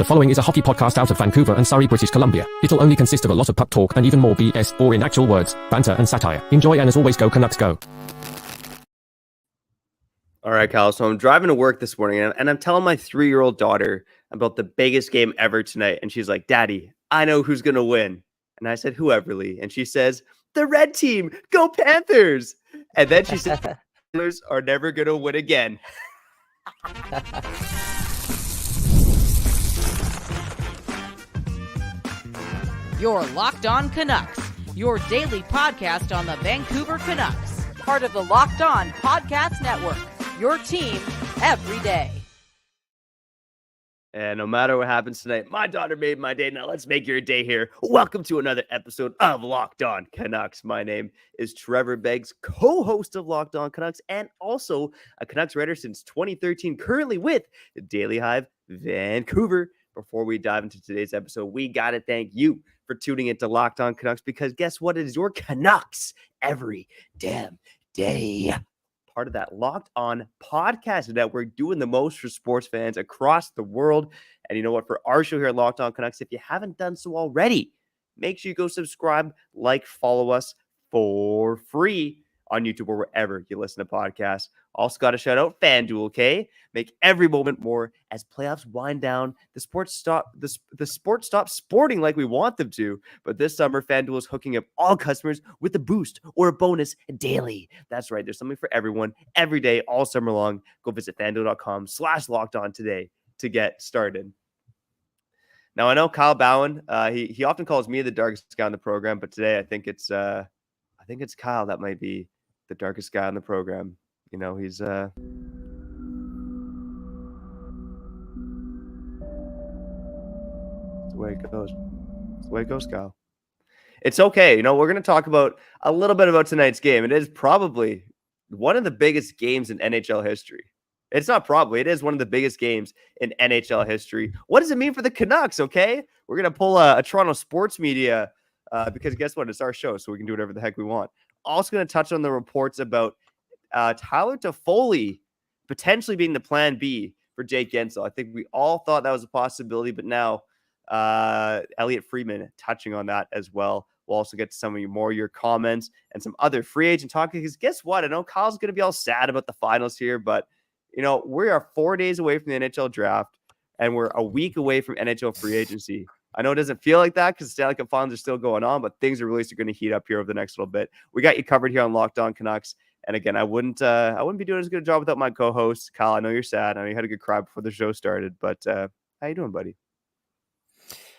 The following is a hockey podcast out of Vancouver and Surrey, British Columbia. It'll only consist of a lot of puck talk and even more BS, or in actual words, banter and satire. Enjoy, and as always, go Canucks go. All right, Kyle. So I'm driving to work this morning and I'm telling my 3-year-old daughter about the biggest game ever tonight. And she's like, Daddy, I know who's going to win. And I said, who, Everly? And she says, the red team, go Panthers. And then she said, the Oilers are never going to win again. You're Locked On Canucks, your daily podcast on the Vancouver Canucks, part of the Locked On Podcast Network, your team every day. And no matter what happens tonight, my daughter made my day. Now let's make your day here. Welcome to another episode of Locked On Canucks. My name is Trevor Beggs, co-host of Locked On Canucks, and also a Canucks writer since 2013, currently with the Daily Hive Vancouver. Before we dive into today's episode, we got to thank you for tuning into Locked On Canucks, because guess what? It is your Canucks every damn day. Part of that Locked On Podcast Network, doing the most for sports fans across the world. And you know what? For our show here at Locked On Canucks, if you haven't done so already, make sure you go subscribe, like, follow us for free on YouTube or wherever you listen to podcasts. Also got to shout out FanDuel, okay? Make every moment more as playoffs wind down. The sports stop sporting like we want them to. But this summer, FanDuel is hooking up all customers with a boost or a bonus daily. That's right. There's something for everyone every day, all summer long. Go visit FanDuel.com/lockedon today to get started. Now, I know Kyle Bhawan, he often calls me the darkest guy on the program, but today I think it's Kyle that might be the darkest guy on the program. You know, he's the way it goes. It's the way it goes, Kyle. It's okay. You know, we're going to talk about a little bit about tonight's game. It is probably one of the biggest games in NHL history. It's not probably. It is one of the biggest games in NHL history. What does it mean for the Canucks, okay? We're going to pull a Toronto sports media because guess what? It's our show, so we can do whatever the heck we want. Also going to touch on the reports about Tyler Toffoli potentially being the plan B for Jake Guentzel. I think we all thought that was a possibility, but now Elliot Friedman touching on that as well. We'll also get to some of your comments and some other free agent talk, because guess what? I know Kyle's going to be all sad about the finals here, but you know, we are 4 days away from the NHL draft and we're a week away from NHL free agency. I know it doesn't feel like that because the Stanley Cup Finals are still going on, but things are really going to heat up here over the next little bit. We got you covered here on Locked On Canucks. And again, I wouldn't be doing as good a job without my co-host, Kyle. I know you're sad. I know you had a good cry before the show started, but how you doing, buddy?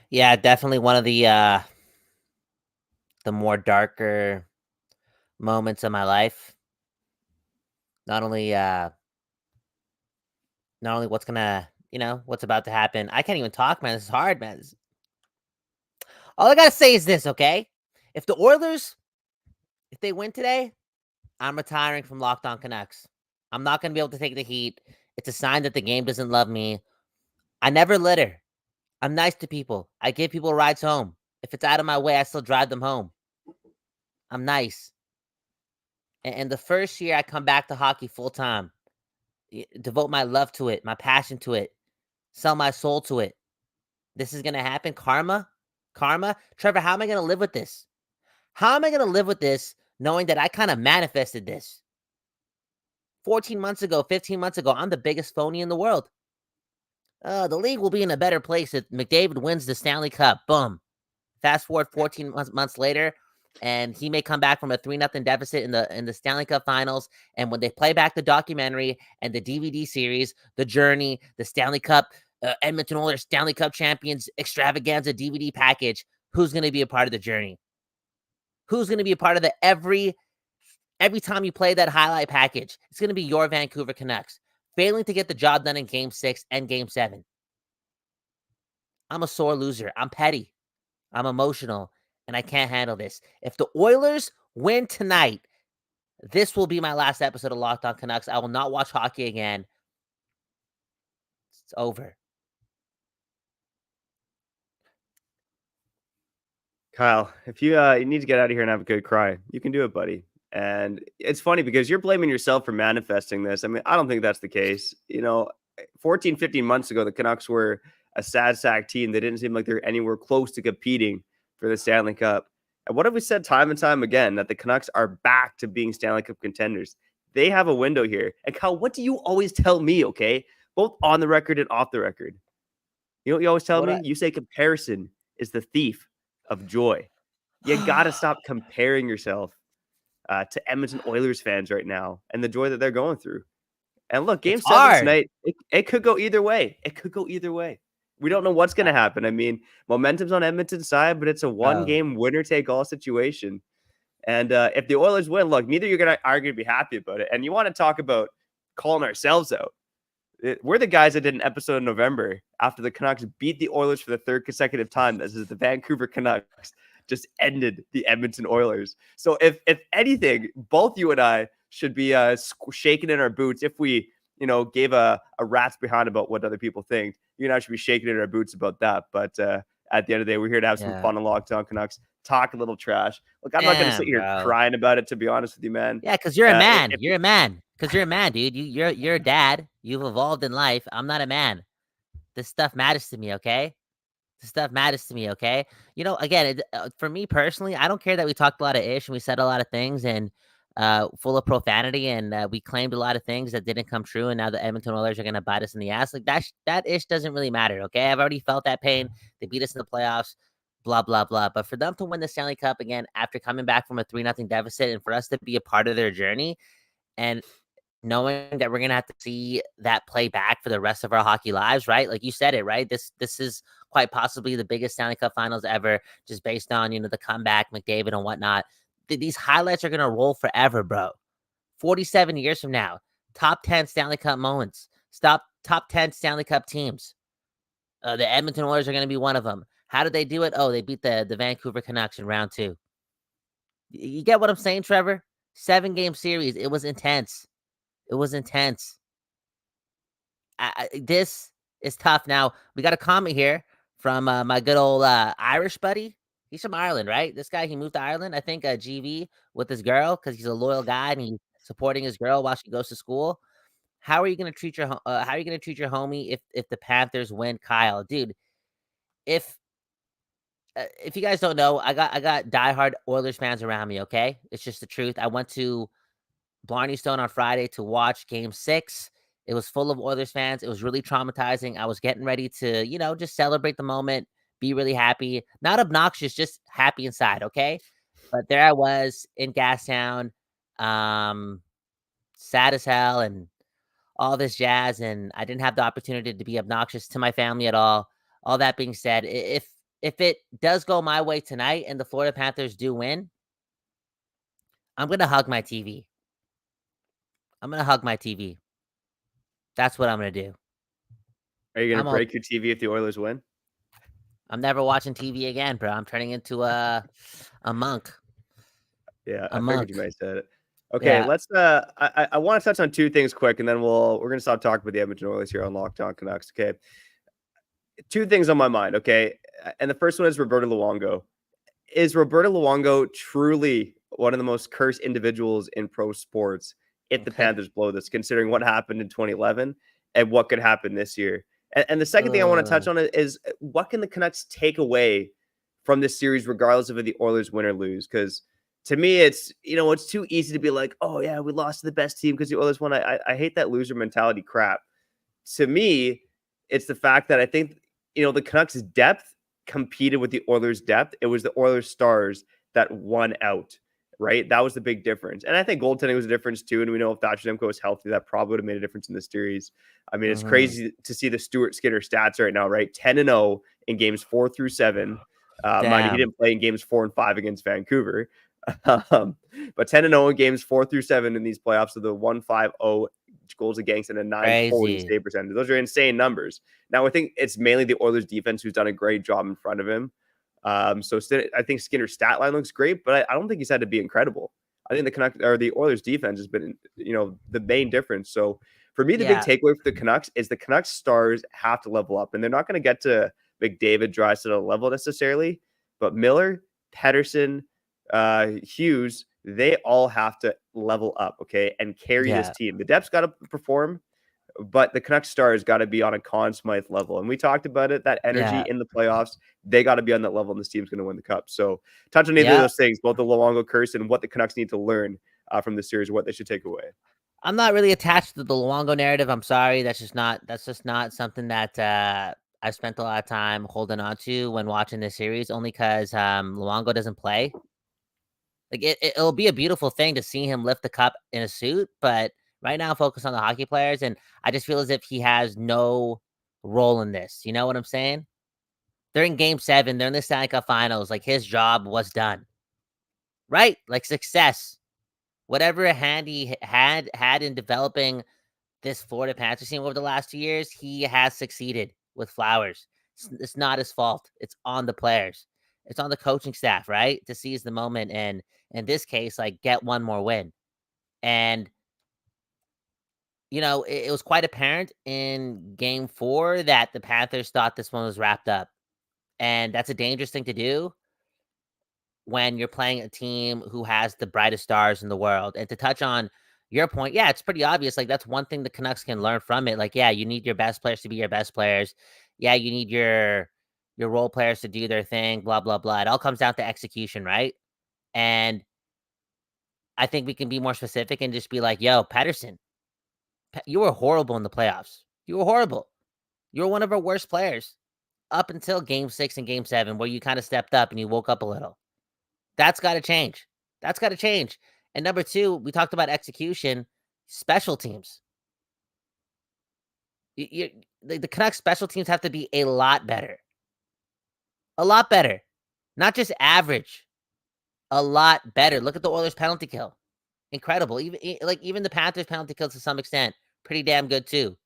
Yeah, definitely one of the more darker moments of my life. Not only what's what's about to happen. I can't even talk, man. This is hard, man. All I gotta say is this, okay? If the Oilers, if they win today, I'm retiring from Locked On Canucks. I'm not gonna be able to take the heat. It's a sign that the game doesn't love me. I never litter. I'm nice to people. I give people rides home. If it's out of my way, I still drive them home. I'm nice. And the first year I come back to hockey full time, devote my love to it, my passion to it, sell my soul to it. This is going to happen. Karma. Trevor, how am I going to live with this? How am I going to live with this knowing that I kind of manifested this? 14 months ago, 15 months ago, I'm the biggest phony in the world. The league will be in a better place if McDavid wins the Stanley Cup. Boom. Fast forward 14 months later, and he may come back from a 3-0 deficit in the Stanley Cup Finals. And when they play back the documentary and the DVD series, The Journey, the Stanley Cup, Edmonton Oilers Stanley Cup Champions Extravaganza DVD package, who's going to be a part of the journey? Who's going to be a part of the every time you play that highlight package? It's going to be your Vancouver Canucks failing to get the job done in Game 6 and Game 7. I'm a sore loser. I'm petty. I'm emotional. And I can't handle this. If the Oilers win tonight, this will be my last episode of Locked On Canucks. I will not watch hockey again. It's over. Kyle, if you need to get out of here and have a good cry, you can do it, buddy. And it's funny because you're blaming yourself for manifesting this. I mean, I don't think that's the case. You know, 14, 15 months ago, the Canucks were a sad sack team. They didn't seem like they're anywhere close to competing for the Stanley Cup. And what have we said time and time again? That the Canucks are back to being Stanley Cup contenders. They have a window here. And Kyle, what do you always tell me, okay? Both on the record and off the record. You know what you always tell me? You say comparison is the thief of joy. You got to stop comparing yourself to Edmonton Oilers fans right now and the joy that they're going through. And look, Game 7 tonight, it could go either way. It could go either way. We don't know what's going to happen. I mean, momentum's on Edmonton's side, but it's a one-game winner-take-all situation. And if the Oilers win, look, neither you're going to argue to be happy about it. And you want to talk about calling ourselves out. We're the guys that did an episode in November after the Canucks beat the Oilers for the third consecutive time. This is the Vancouver Canucks just ended the Edmonton Oilers. So if anything, both you and I should be shaking in our boots if we, gave a rat's behind about what other people think. You and I should be shaking in our boots about that. But at the end of the day, we're here to have some fun on Locked On Canucks, talk a little trash. Look, I'm not going to sit here crying about it, to be honest with you, man. Yeah, because you're a man. You're a man. Because you're a man, dude. You're a dad. You've evolved in life. I'm not a man. This stuff matters to me, okay? This stuff matters to me, okay? Again, for me personally, I don't care that we talked a lot of ish and we said a lot of things and full of profanity and we claimed a lot of things that didn't come true, and now the Edmonton Oilers are going to bite us in the ass. Like that ish doesn't really matter, okay? I've already felt that pain. They beat us in the playoffs, blah, blah, blah. But for them to win the Stanley Cup again after coming back from a 3-0 deficit and for us to be a part of their journey and knowing that we're going to have to see that play back for the rest of our hockey lives, right? Like you said it, right? This is quite possibly the biggest Stanley Cup Finals ever, just based on, the comeback, McDavid and whatnot. These highlights are going to roll forever, bro. 47 years from now, top 10 Stanley Cup moments, top 10 Stanley Cup teams. The Edmonton Oilers are going to be one of them. How did they do it? Oh, they beat the Vancouver Canucks in round 2. You get what I'm saying, Trevor? 7-game series. It was intense. It was intense. This is tough. Now, we got a comment here from my good old Irish buddy. He's from Ireland, right? This guy, he moved to Ireland, I think, GV, with his girl, because he's a loyal guy and he's supporting his girl while she goes to school. How are you going to treat your homie if the Panthers win, Kyle? Dude, if you guys don't know, I got diehard Oilers fans around me, okay? It's just the truth. I went to Blarney Stone on Friday to watch Game 6. It was full of Oilers fans. It was really traumatizing. I was getting ready to, just celebrate the moment, be really happy. Not obnoxious, just happy inside, okay? But there I was in Gastown, sad as hell and all this jazz, and I didn't have the opportunity to be obnoxious to my family at all. All that being said, if it does go my way tonight and the Florida Panthers do win, I'm going to hug my TV. I'm going to hug my TV. That's what I'm going to do. Are you going to break your TV if the Oilers win? I'm never watching TV again, bro. I'm turning into a monk. Yeah, I figured you might say it. Okay, let's I want to touch on 2 things quick, and then we're going to stop talking about the Edmonton Oilers here on Locked On Canucks, okay? 2 things on my mind, okay? And the first one is Roberto Luongo. Is Roberto Luongo truly one of the most cursed individuals in pro sports if the Panthers blow this, considering what happened in 2011 and what could happen this year? And the second thing I want to touch on is what can the Canucks take away from this series, regardless of if the Oilers win or lose? Because to me, it's, it's too easy to be like, oh, yeah, we lost to the best team because the Oilers won. I hate that loser mentality crap. To me, it's the fact that I think, the Canucks' depth competed with the Oilers' depth. It was the Oilers' stars that won out, right? That was the big difference. And I think goaltending was a difference too. And we know if Thatcher Demko was healthy, that probably would have made a difference in the series. I mean, it's crazy to see the Stuart Skinner stats right now, right? 10-0 in games 4 through 7. Mind you, he didn't play in games 4 and 5 against Vancouver. But 10-0 in games 4 through 7 in these playoffs with a 1.50 goals against and a 940 save percentage. Those are insane numbers. Now, I think it's mainly the Oilers defense who's done a great job in front of him. So I think Skinner's stat line looks great, but I don't think he's had to be incredible. I think the Oilers defense has been, the main difference. So for me, the big takeaway for the Canucks is the Canucks stars have to level up, and they're not going to get to McDavid, Draisaitl level necessarily, but Miller, Pettersson, Hughes, they all have to level up, okay, and carry this team. The depth's got to perform, but the Canucks stars got to be on a Conn Smythe level. And we talked about it, that energy Yeah. in the playoffs, they got to be on that level and this team's going to win the cup. So touch on either of those things, both the Luongo curse and what the Canucks need to learn from the series, what they should take away. I'm not really attached to the Luongo narrative. I'm sorry. That's just not something that I spent a lot of time holding on to when watching this series, only because Luongo doesn't play. Like it'll be a beautiful thing to see him lift the cup in a suit, but right now focus on the hockey players, and I just feel as if he has no role in this. You know what I'm saying? They're in Game 7. They're in the Stanley Cup Finals. Like his job was done, right? Like success, whatever hand he had in developing this Florida Panthers team over the last 2 years, he has succeeded with flowers. It's not his fault. It's on the players. It's on the coaching staff, right? To seize the moment and in this case, like get one more win. And it was quite apparent in Game 4 that the Panthers thought this one was wrapped up. And that's a dangerous thing to do when you're playing a team who has the brightest stars in the world. And to touch on your point, yeah, it's pretty obvious. Like, that's one thing the Canucks can learn from it. Like, yeah, you need your best players to be your best players. Yeah, you need your role players to do their thing, blah, blah, blah. It all comes down to execution, right? And I think we can be more specific and just be like, yo, Pettersson, you were horrible in the playoffs. You were horrible. You were one of our worst players up until Game 6 and Game 7, where you kind of stepped up and you woke up a little. That's got to change. That's got to change. And number 2, we talked about execution, special teams. The Canucks special teams have to be a lot better. A lot better. Not just average. A lot better. Look at the Oilers penalty kill. Incredible. Even the Panthers penalty kill to some extent, pretty damn good too.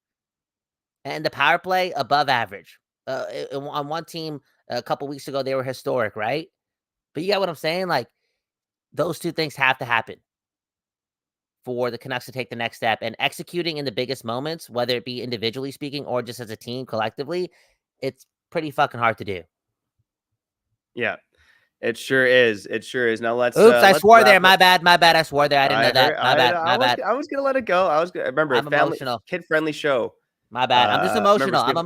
And the power play, above average. On one team a couple weeks ago, they were historic, right? But you got what I'm saying? Like, those two things have to happen for the Canucks to take the next step. And executing in the biggest moments, whether it be individually speaking or just as a team collectively, it's pretty fucking hard to do. Yeah, it sure is. It sure is. Now let's. Oops, I swore there. Up. My bad. I swore there. I didn't know that. My bad. I was gonna let it go. Remember, I'm emotional. Kid-friendly show. My bad. I'm just emotional. Remember,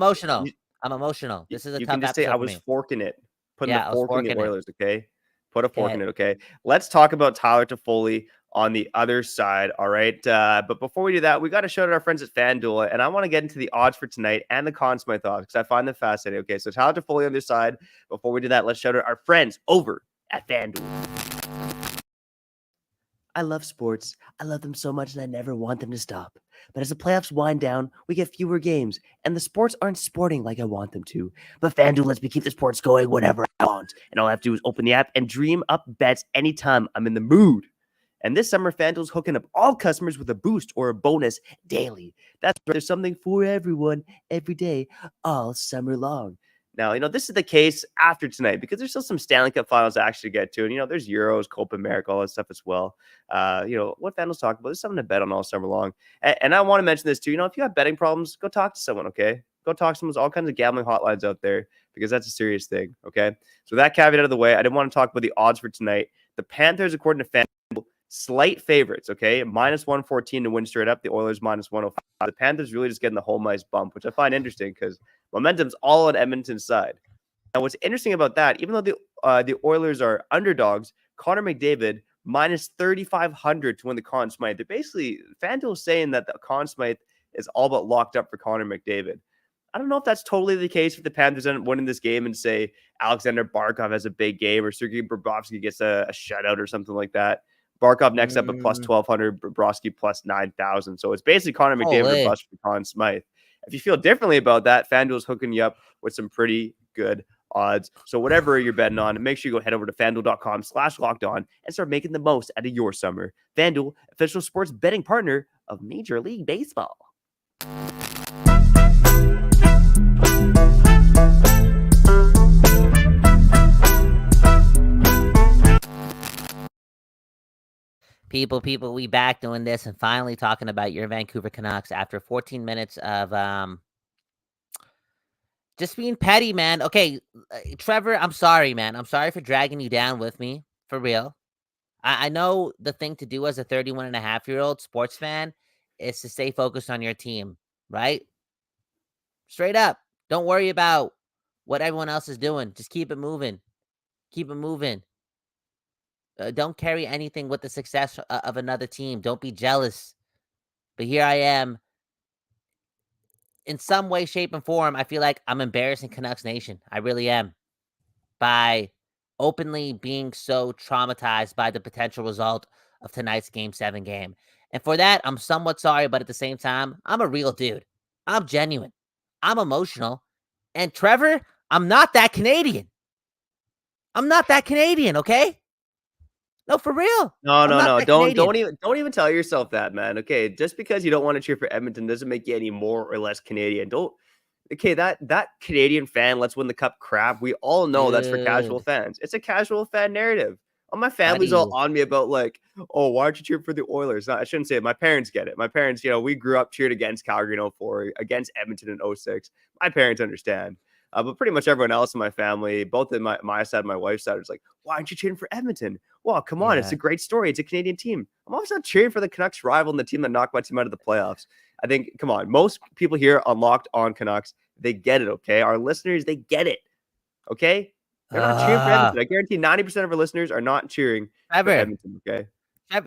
I'm emotional. This is a you tough can just say I was me. forking it. Putting Yeah, the fork in the Oilers, okay? Put a fork in Okay. it, okay? Let's talk about Tyler Toffoli on the other side, all right? But before we do that, we got to shout out our friends at FanDuel, and I want to get into the odds for tonight and the Conn Smythe odds because I find them fascinating. Okay, so Tyler Toffoli on their side. Before we do that, let's shout out our friends over at FanDuel. I love sports. I love them so much and I never want them to stop. But as the playoffs wind down, we get fewer games, and the sports aren't sporting like I want them to. But FanDuel lets me keep the sports going whenever I want. And all I have to do is open the app and dream up bets anytime I'm in the mood. And this summer, FanDuel's hooking up all customers with a boost or a bonus daily. That's right. There's something for everyone, every day, all summer long. Now, this is the case after tonight because there's still some Stanley Cup Finals to actually get to. And, there's Euros, Copa America, all that stuff as well. What FanDuel's talking about, there's something to bet on all summer long. And I want to mention this too. If you have betting problems, go talk to someone, okay? Go talk to someone. There's all kinds of gambling hotlines out there because that's a serious thing, okay? So that caveat out of the way, I didn't want to talk about the odds for tonight. The Panthers, according to FanDuel, slight favorites, okay? Minus 114 to win straight up. The Oilers minus 105. The Panthers really just getting the home ice bump, which I find interesting because momentum's all on Edmonton's side. Now, what's interesting about that, even though the Oilers are underdogs, Connor McDavid minus 3,500 to win the Conn Smythe. They're basically, FanDuel's saying that the Conn Smythe is all but locked up for Connor McDavid. I don't know if that's totally the case if the Panthers end up winning this game and say Alexander Barkov has a big game or Sergei Bobrovsky gets a shutout or something like that. Barkov next up at plus 1,200, Bobrovsky plus 9,000. So it's basically Connor McDavid or bust for Conn Smythe. If you feel differently about that, FanDuel's hooking you up with some pretty good odds. So whatever you're betting on, make sure you go head over to FanDuel.com/lockedon and start making the most out of your summer. FanDuel, official sports betting partner of Major League Baseball. People, we back doing this and finally talking about your Vancouver Canucks after 14 minutes of just being petty, man. Okay, Trevor, I'm sorry, man. I'm sorry for dragging you down with me, for real. I know the thing to do as a 31-and-a-half-year-old sports fan is to stay focused on your team. right? Straight up. Don't worry about what everyone else is doing. Just keep it moving. Keep it moving. Don't carry anything with the success of another team. Don't be jealous. But here I am. In some way, shape, and form, I feel like I'm embarrassing Canucks Nation. I really am. By openly being so traumatized by the potential result of tonight's Game 7 game. And for that, I'm somewhat sorry, but at the same time, I'm a real dude. I'm genuine. I'm emotional. And Trevor, I'm not that Canadian. I'm not that Canadian, okay? No, for real. No, I'm no, not no. that Canadian. Don't even tell yourself that, man. Okay, just because you don't want to cheer for Edmonton doesn't make you any more or less Canadian. Don't. Okay, that Canadian fan, let's win the cup crap. We all know that's for casual Dude, fans. It's a casual fan narrative. Oh, my family's all buddy. on me about like, oh, why aren't you cheering for the Oilers? No, I shouldn't say it. My parents get it. My parents, we grew up cheered against Calgary in 04, against Edmonton in 06. My parents understand. But pretty much everyone else in my family, both in my side and my wife's side, is like, why aren't you cheering for Edmonton? Well, come on. It's Yeah. a great story. It's a Canadian team. I'm also not cheering for the Canucks rival and the team that knocked my team out of the playoffs. I think, come on. Most people here on Locked On Canucks, they get it, okay? Our listeners, they get it, okay? They're not cheering for Edmonton. I guarantee 90% of our listeners are not cheering for Trevor, Edmonton, okay?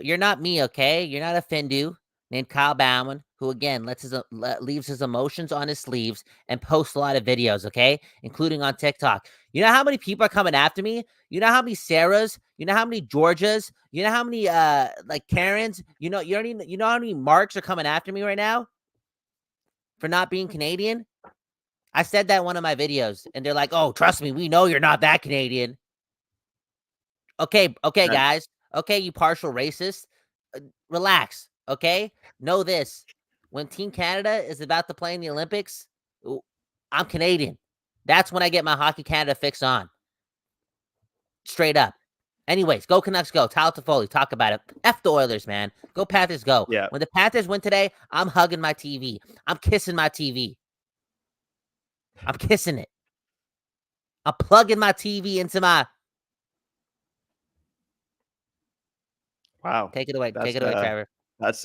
You're not me, okay? You're not a Findu named Kyle Bauman, who again leaves his emotions on his sleeves and posts a lot of videos, okay, including on TikTok. You know how many people are coming after me? You know how many Sarahs? You know how many Georgias? You know how many like Karens? You know how many Marks are coming after me right now for not being Canadian? I said that in one of my videos, and they're like, "Oh, trust me, we know you're not that Canadian." Okay, That- guys. Okay, you partial racist. Relax, okay? Know this. When Team Canada is about to play in the Olympics, I'm Canadian. That's when I get my Hockey Canada fix on. Straight up. Anyways, go Canucks go. Tyler Toffoli, talk about it. F the Oilers, man. Go Panthers go. yeah. When the Panthers win today, I'm hugging my TV. I'm kissing my TV. I'm kissing it. I'm plugging my TV into my... Wow. Take it away. That's Take it away, Trevor. That's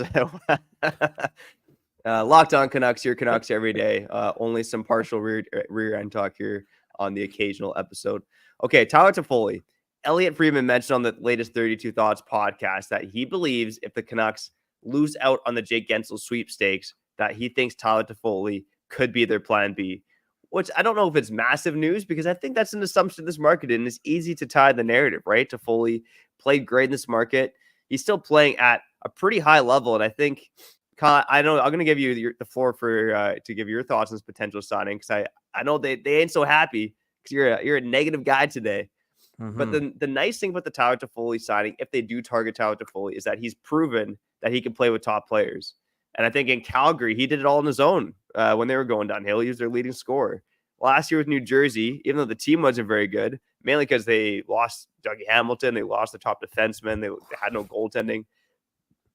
Locked On Canucks, your Canucks every day. Only some partial rear end talk here on the occasional episode. Okay, Tyler Toffoli. Elliot Friedman mentioned on the latest 32 Thoughts podcast that he believes if the Canucks lose out on the Jake Gensel sweepstakes, that he thinks Tyler Toffoli could be their plan B. Which I don't know if it's massive news because I think that's an assumption in this market and it's easy to tie the narrative, right? Toffoli played great in this market. He's still playing at a pretty high level, and I think I know I'm going to give you the floor for to give your thoughts on this potential signing because I know they ain't so happy because you're a negative guy today. But the nice thing about the Tyler Toffoli signing, if they do target Tyler Toffoli, is that he's proven that he can play with top players. And I think in Calgary, he did it all on his own when they were going downhill. He was their leading scorer. Last year with New Jersey, even though the team wasn't very good, mainly because they lost Dougie Hamilton, they lost the top defenseman, they had no goaltending.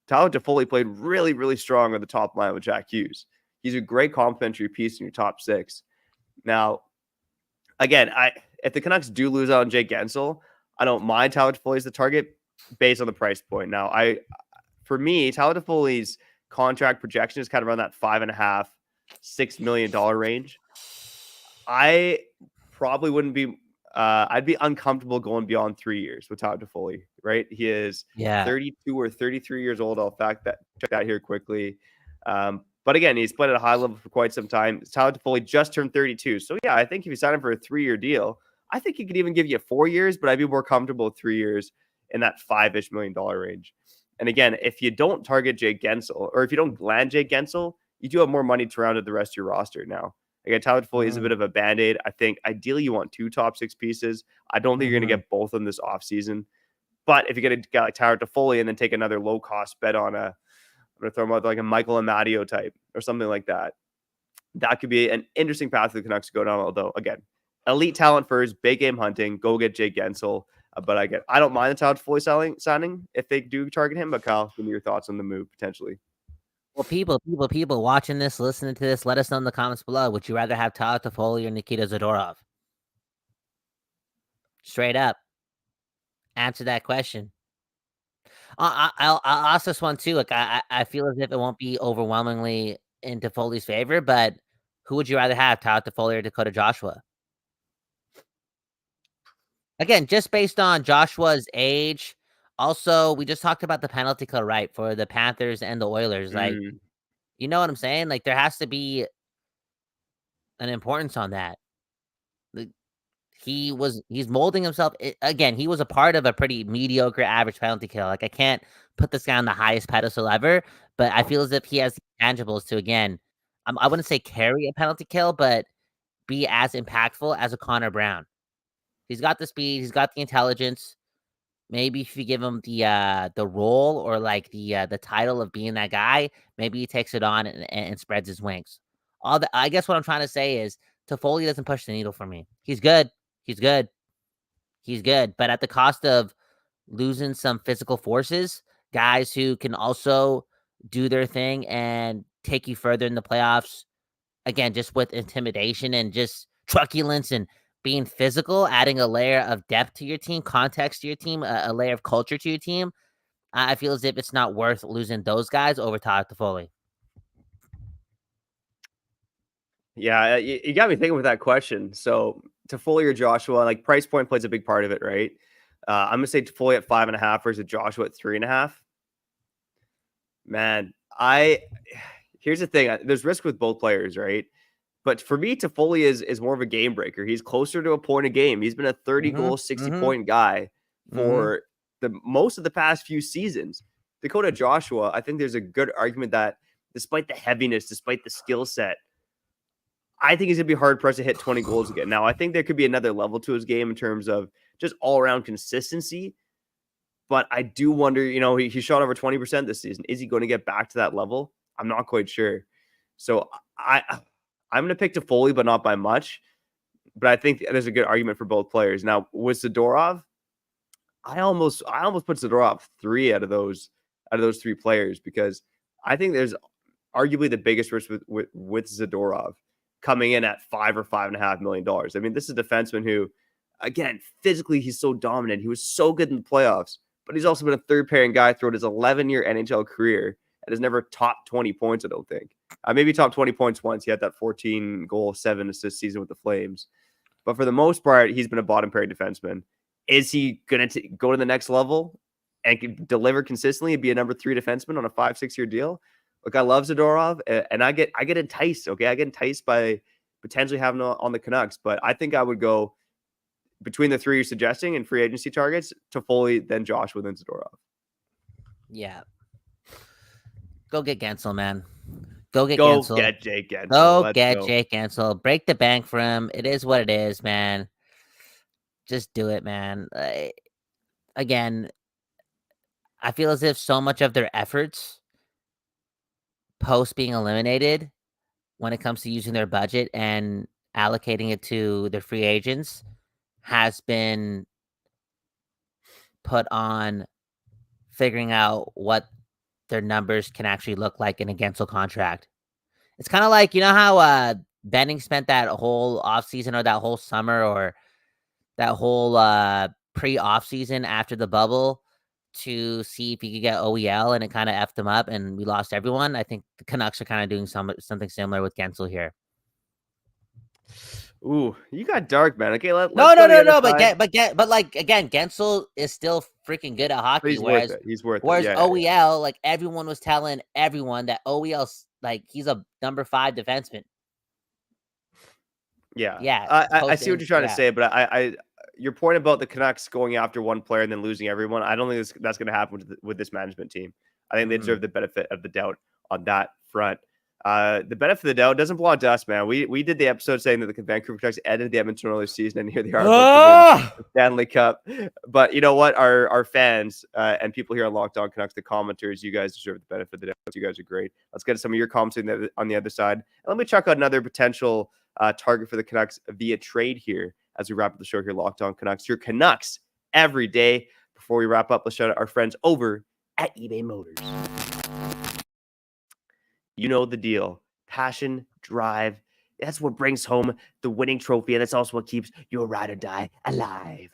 Tyler Toffoli played really, really strong on the top line with Jack Hughes. He's a great complementary piece in your top six. Now, again, if the Canucks do lose out on Jake Gensel, I don't mind Tyler Toffoli as the target based on the price point. Now, for me, Tyler Toffoli's contract projection is kind of around that $5.5, $6 million range. I probably wouldn't be. I'd be uncomfortable going beyond 3 years with Tyler Toffoli. Right? He is 32 or 33 years old. I'll check that here quickly. But again, he's played at a high level for quite some time. Tyler Toffoli just turned 32. So yeah, I think if you sign him for a 3-year deal, I think he could even give you 4 years. But I'd be more comfortable with 3 years in that $5-ish million range. And again, if you don't target Jake Gensel, or if you don't land Jake Gensel, you do have more money to round out the rest of your roster now. Again, Tyler Toffoli is a bit of a Band-Aid. I think ideally you want 2 top 6 pieces. I don't think you're going to get both of them this offseason. But if you get a guy like Tyler Toffoli and then take another low-cost bet on I'm going to throw him out like a Michael Amadio type or something like that, that could be an interesting path for the Canucks to go down. Although, again, elite talent first, big game hunting, go get Jake Gensel. But I don't mind the Tyler Toffoli signing if they do target him. But Kyle, give me your thoughts on the move potentially. Well, people watching this, listening to this, let us know in the comments below. Would you rather have Tyler Toffoli or Nikita Zadorov? Straight up. Answer that question. I'll ask this one too. Like I feel as if it won't be overwhelmingly in Toffoli's favor, but who would you rather have, Tyler Toffoli or Dakota Joshua? Again, just based on Joshua's age. Also, we just talked about the penalty kill, right, for the Panthers and the Oilers. Like, Mm. you know what I'm saying? Like, there has to be an importance on that. Like, he's molding himself. Again, he was a part of a pretty mediocre average penalty kill. Like, I can't put this guy on the highest pedestal ever, but I feel as if he has the intangibles to, again, I wouldn't say carry a penalty kill, but be as impactful as a Connor Brown. He's got the speed, he's got the intelligence. Maybe if you give him the role or like the title of being that guy, maybe he takes it on and spreads his wings. I guess what I'm trying to say is Toffoli doesn't push the needle for me. He's good. He's good. He's good. But at the cost of losing some physical forces, guys who can also do their thing and take you further in the playoffs. Again, just with intimidation and just truculence and being physical, adding a layer of depth to your team, context to your team, a layer of culture to your team. I feel as if it's not worth losing those guys over Tyler Toffoli. Yeah, you got me thinking with that question. So Toffoli or Joshua, like price point plays a big part of it, right? I'm gonna say Toffoli at 5.5 versus Joshua at 3.5. Man, here's the thing. There's risk with both players, right? But for me, Toffoli is more of a game breaker. He's closer to a point a game. He's been a 30-goal, 60-point guy for the most of the past few seasons. Dakota Joshua, I think there's a good argument that despite the heaviness, despite the skill set, I think he's going to be hard-pressed to hit 20 goals again. Now, I think there could be another level to his game in terms of just all-around consistency. But I do wonder, he shot over 20% this season. Is he going to get back to that level? I'm not quite sure. So I'm going to pick Toffoli, but not by much. But I think there's a good argument for both players. Now, with Zadorov, I almost put Zadorov 3 out of those 3 players because I think there's arguably the biggest risk with Zadorov coming in at $5 or $5.5 million. I mean, this is a defenseman who, again, physically he's so dominant. He was so good in the playoffs, but he's also been a third pairing guy throughout his 11-year NHL career and has never topped 20 points, I don't think. Maybe top 20 points once. He had that 14-goal, 7-assist season with the Flames. But for the most part, he's been a bottom pairing defenseman. Is he going to go to the next level and deliver consistently and be a number 3 defenseman on a 5-6-year deal? Look, I love Zadorov, and I get enticed, okay? I get enticed by potentially having him on the Canucks, but I think I would go between the 3 you're suggesting and free agency targets, Toffoli, then Joshua, then Zadorov. Yeah. Go get Gensel, man. Go get Gensel. Get Jake Gensel. Go get Jake Gensel. Break the bank for him. It is what it is, man. Just do it, man. Again, I feel as if so much of their efforts post being eliminated when it comes to using their budget and allocating it to their free agents has been put on figuring out what their numbers can actually look like in a Gensel contract. It's kind of like, how Benning spent that whole offseason or that whole summer or that whole pre-off season after the bubble to see if he could get OEL, and it kind of effed him up and we lost everyone. I think the Canucks are kind of doing something similar with Gensel here. Ooh, you got dark, man. Okay, no. But like again, Gensel is still freaking good at hockey. He's worth it. Whereas OEL, like everyone was telling everyone that OEL's like he's a number 5 defenseman. Yeah. I see what you're trying to say, but I your point about the Canucks going after one player and then losing everyone, I don't think that's going to happen with this management team. I think they deserve the benefit of the doubt on that front. The benefit of the doubt doesn't belong to us, man. We did the episode saying that the Vancouver Canucks ended the Edmonton Oilers season, and here they are, the Stanley Cup. But you know what? Our fans and people here on Locked On Canucks, the commenters, you guys deserve the benefit of the doubt. You guys are great. Let's get some of your comments on the other side. And let me check out another potential target for the Canucks via trade here as we wrap up the show here, Locked On Canucks. Your Canucks every day. Before we wrap up, let's shout out our friends over at eBay Motors. You know the deal. Passion, drive. That's what brings home the winning trophy. And that's also what keeps your ride or die alive.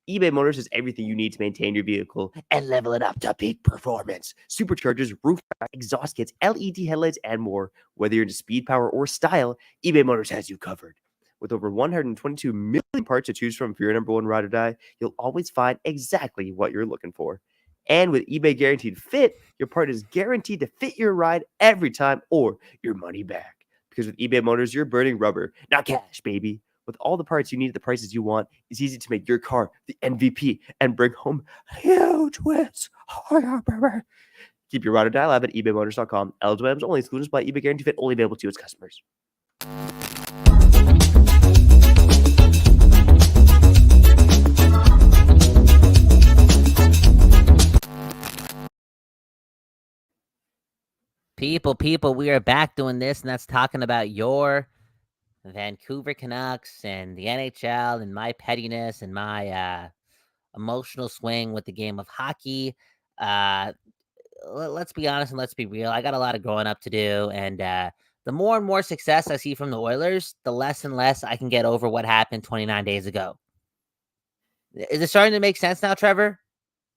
eBay Motors has everything you need to maintain your vehicle and level it up to peak performance. Superchargers, roof rack, exhaust kits, LED headlights, and more. Whether you're into speed, power, or style, eBay Motors has you covered. With over 122 million parts to choose from for your number one ride or die, you'll always find exactly what you're looking for. And with eBay Guaranteed Fit, your part is guaranteed to fit your ride every time or your money back. Because with eBay Motors, you're burning rubber, not cash, baby. With all the parts you need at the prices you want, it's easy to make your car the MVP and bring home huge wins. Oh, yeah, baby. Keep your ride or die alive at ebaymotors.com. Eligible items only. Exclusions by eBay Guaranteed Fit. Only available to its customers. People, we are back doing this, and that's talking about your Vancouver Canucks and the NHL and my pettiness and my emotional swing with the game of hockey. Let's be honest and let's be real. I got a lot of growing up to do, and the more and more success I see from the Oilers, the less and less I can get over what happened 29 days ago. Is it starting to make sense now, Trevor?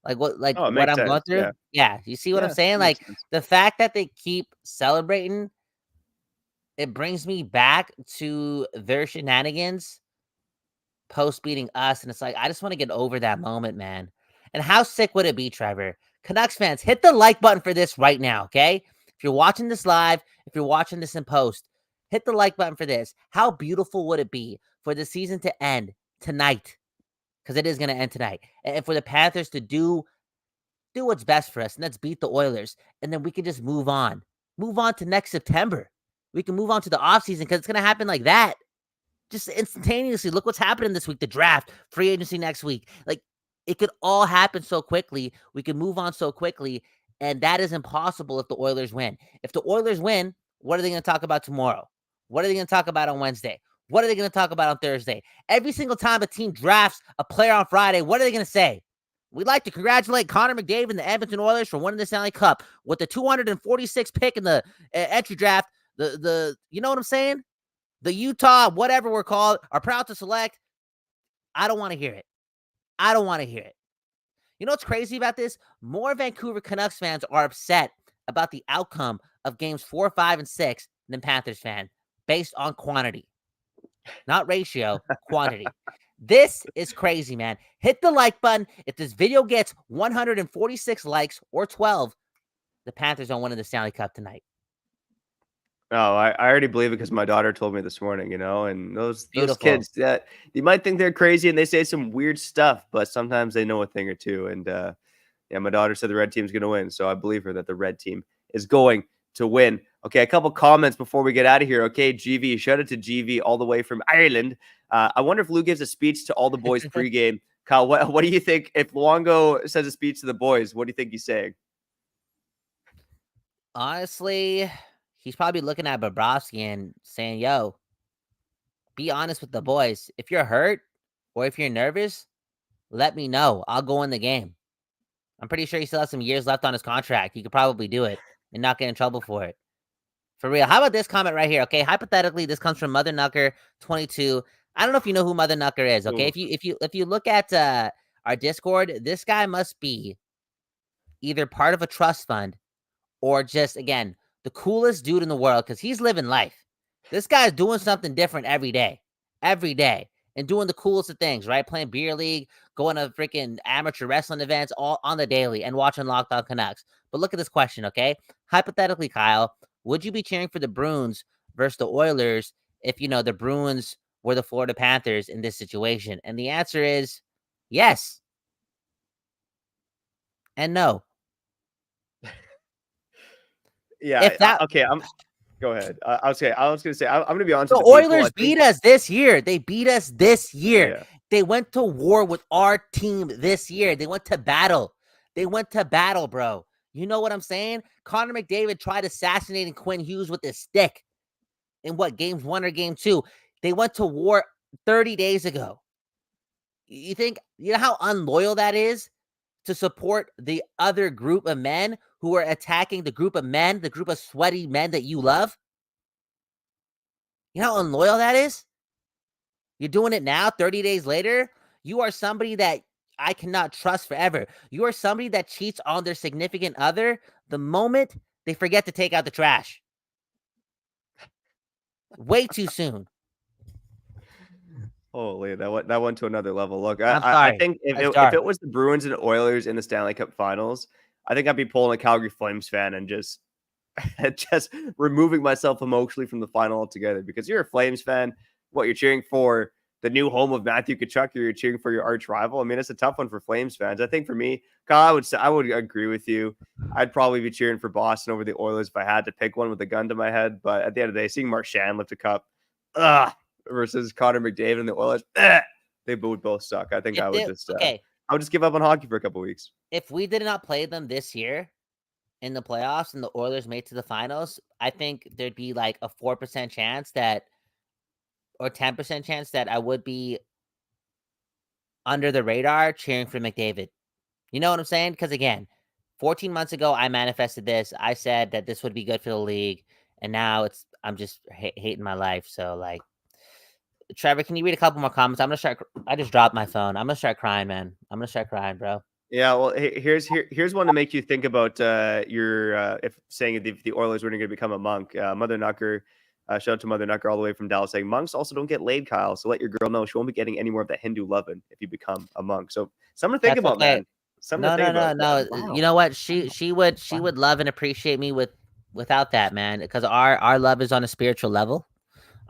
Like what Makes I'm sense. going through? Yeah. You see what I'm saying? Like the fact that they keep celebrating, it brings me back to their shenanigans post beating us. And it's like, I just want to get over that moment, man. And how sick would it be, Trevor? Canucks fans, hit the like button for this right now, okay? If you're watching this live, if you're watching this in post, hit the like button for this. How beautiful would it be for the season to end tonight? Because it is going to end tonight. And for the Panthers to do what's best for us, and that's beat the Oilers. And then we can just move on. Move on to next September. We can move on to the offseason because it's going to happen like that. Just instantaneously. Look what's happening this week. The draft, free agency next week. Like, it could all happen so quickly. We can move on so quickly. And that is impossible if the Oilers win. If the Oilers win, what are they going to talk about tomorrow? What are they going to talk about on Wednesday? What are they going to talk about on Thursday? Every single time a team drafts a player on Friday, what are they going to say? We'd like to congratulate Connor McDavid and the Edmonton Oilers for winning the Stanley Cup with the 246th pick in the entry draft. The you know what I'm saying? The Utah, whatever we're called, are proud to select. I don't want to hear it. I don't want to hear it. You know what's crazy about this? More Vancouver Canucks fans are upset about the outcome of games 4, 5, and 6 than Panthers fans based on quantity. Not ratio, quantity. This is crazy, man. Hit the like button. If this video gets 146 likes or 12, the Panthers are winning the Stanley Cup tonight. Oh, I already believe it because my daughter told me this morning, and those Beautiful. kids that you might think they're crazy and they say some weird stuff, but sometimes they know a thing or two. And my daughter said the red team's going to win. So I believe her that the red team is going to win. Okay, a couple comments before we get out of here. Okay, GV, shout out to GV all the way from Ireland. I wonder if Lou gives a speech to all the boys pregame. Kyle, what do you think if Luongo says a speech to the boys? What do you think he's saying? Honestly, he's probably looking at Bobrovsky and saying, yo, be honest with the boys. If you're hurt or if you're nervous, let me know. I'll go in the game. I'm pretty sure he still has some years left on his contract. He could probably do it and not get in trouble for it. For real. How about this comment right here? Okay, hypothetically, this comes from Mother Knucker 22. I don't know if you know who Mother Knucker is. Okay, if you look at our Discord, this guy must be either part of a trust fund or just, again, the coolest dude in the world because he's living life. This guy's doing something different every day, and doing the coolest of things, right? Playing beer league, going to freaking amateur wrestling events all on the daily and watching Locked On Canucks. But look at this question, okay? Hypothetically, Kyle, would you be cheering for the Bruins versus the Oilers if, the Bruins were the Florida Panthers in this situation? And the answer is yes and no. Yeah. Okay. Go ahead. I was going to say, I'm going to be honest. The Oilers beat us this year. They beat us this year. Yeah. They went to war with our team this year. They went to battle. Bro. You know what I'm saying? Connor McDavid tried assassinating Quinn Hughes with his stick in games 1 or game 2. They went to war 30 days ago. You know how unloyal that is to support the other group of men who are attacking the group of men, the group of sweaty men that you love? You know how unloyal that is? You're doing it now, 30 days later. You are somebody that I cannot trust forever. You are somebody that cheats on their significant other the moment they forget to take out the trash. Way too soon. Holy, that went to another level. Look, I'm I sorry. think That's if dark. it was the Bruins and Oilers in the Stanley Cup Finals, I think I'd be pulling a Calgary Flames fan and just removing myself emotionally from the final altogether. Because you're a Flames fan, what you're cheering for the new home of Matthew Tkachuk, you're cheering for your arch rival. I mean, it's a tough one for Flames fans. I think for me, Kyle, I would agree with you. I'd probably be cheering for Boston over the Oilers if I had to pick one with a gun to my head. But at the end of the day, seeing Marchand lift a cup, versus Connor McDavid and the Oilers, they would both suck. I think I would just give up on hockey for a couple weeks. If we did not play them this year in the playoffs and the Oilers made to the finals, I think there'd be like a 4% chance that, or 10% chance that I would be under the radar cheering for McDavid. You know what I'm saying? Because again, 14 months ago, I manifested this. I said that this would be good for the league. And now I'm just hating my life. So like, Trevor, can you read a couple more comments? I just dropped my phone. I'm going to start crying, man. I'm going to start crying, bro. Yeah, well, here's one to make you think about your if saying if the Oilers were going to become a monk. Mother Nucker, shout out to Mother Nucker all the way from Dallas, saying monks also don't get laid, Kyle. So let your girl know she won't be getting any more of that Hindu loving if you become a monk. So something to think about, man. Something to think about. No. Wow. You know what? She would love and appreciate me without that, man. Because our love is on a spiritual level.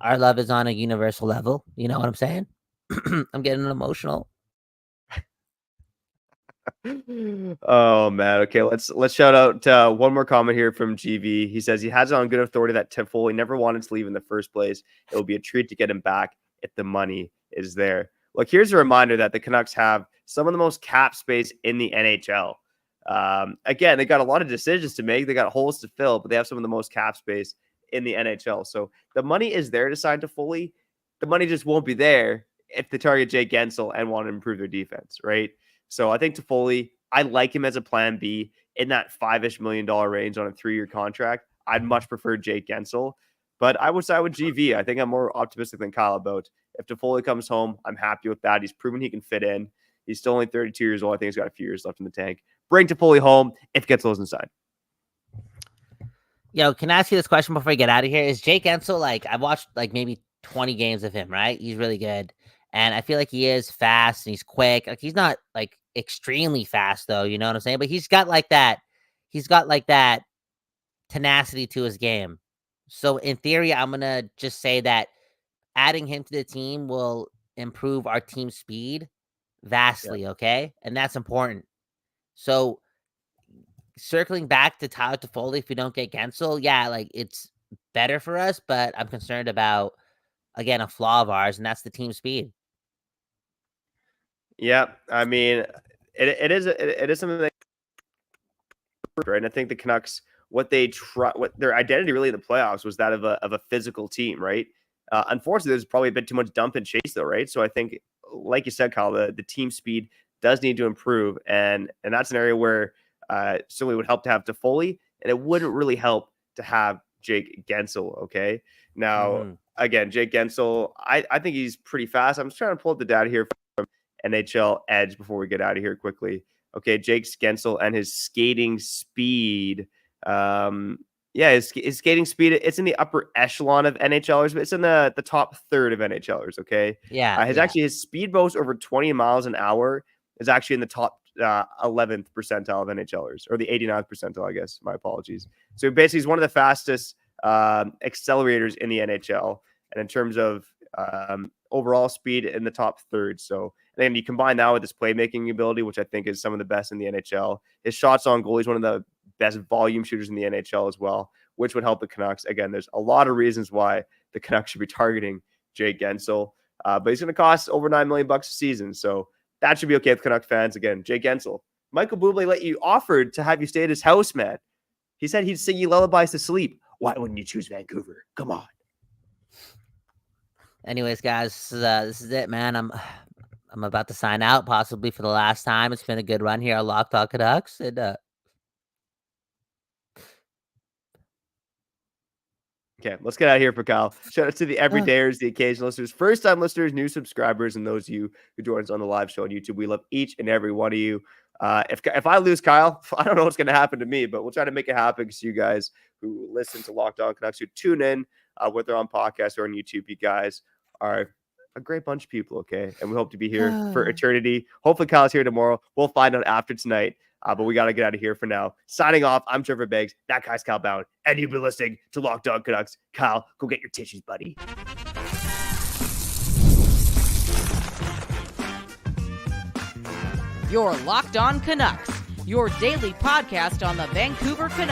Our love is on a universal level. You know what I'm saying? I'm getting emotional. Oh man. Okay, let's shout out one more comment here from GV. He says he has it on good authority that Toffoli never wanted to leave in the first place. It will be a treat to get him back if the money is there. Look, here's a reminder that the Canucks have some of the most cap space in the NHL. Again, they got a lot of decisions to make. They got holes to fill, but they have some of the most cap space in the NHL. So the money is there to sign Toffoli. The money just won't be there if they target Jake Gensel and want to improve their defense, right? So I think Toffoli, I like him as a plan B in that $5-ish million range on a 3-year contract. I'd much prefer Jake Gensel, but I would side with GV. I think I'm more optimistic than Kyle about if Toffoli comes home. I'm happy with that. He's proven he can fit in. He's still only 32 years old. I think he's got a few years left in the tank. Bring Toffoli home if Gensel's inside. Yo, can I ask you this question before we get out of here? Is Jake Gensel, like, I've watched like maybe 20 games of him, right? He's really good. And I feel like he is fast and he's quick. Like, he's not like extremely fast though, you know what I'm saying? But he's got like that tenacity to his game. So in theory, I'm going to just say that adding him to the team will improve our team speed vastly, okay? And that's important. So circling back to Tyler Toffoli, if we don't get Gensel, yeah, like it's better for us, but I'm concerned about, again, a flaw of ours, and that's the team speed. Yeah, I mean, it is something that, right? And I think the Canucks, what their identity really in the playoffs was that of a physical team, right? Unfortunately, there's probably a bit too much dump and chase, though, right? So I think, like you said, Kyle, the team speed does need to improve, and that's an area where certainly would help to have Toffoli, and it wouldn't really help to have Jake Gensel. Okay, now again, Jake Gensel, I think he's pretty fast. I'm just trying to pull up the data here from NHL Edge before we get out of here quickly. Okay, Jake Gensel and his skating speed. His skating speed, it's in the upper echelon of NHLers, but it's in the top third of NHLers, okay? His speed boost over 20 miles an hour is actually in the top 11th percentile of NHLers, or the 89th percentile, I guess. My apologies. So basically, he's one of the fastest accelerators in the NHL, and in terms of overall speed, in the top third. So, and then you combine that with his playmaking ability, which I think is some of the best in the NHL. His shots on goal, he's one of the best volume shooters in the NHL as well, which would help the Canucks. Again, there's a lot of reasons why the Canucks should be targeting Jake Gensel, but he's going to cost over $9 million a season. So that should be okay with Canuck fans. Again, Jake Gensel. Michael Bublé offered to have you stay at his house, man. He said he'd sing you lullabies to sleep. Why wouldn't you choose Vancouver? Come on. Anyways, guys, this is it, man. I'm about to sign out, possibly for the last time. It's been a good run here at Locked On Canucks, and Okay, let's get out of here for Kyle. Shout out to the everydayers, the occasional listeners, first-time listeners, new subscribers, and those of you who join us on the live show on YouTube. We love each and every one of you. If I lose Kyle, I don't know what's going to happen to me, but we'll try to make it happen because you guys who listen to Locked On Canucks, who tune in, whether on podcast or on YouTube, you guys are a great bunch of people, okay? And we hope to be here for eternity. Hopefully Kyle's here tomorrow. We'll find out after tonight. But we got to get out of here for now. Signing off, I'm Trevor Beggs. That guy's Kyle Bhawan. And you've been listening to Locked On Canucks. Kyle, go get your tissues, buddy. Your Locked On Canucks, your daily podcast on the Vancouver Canucks.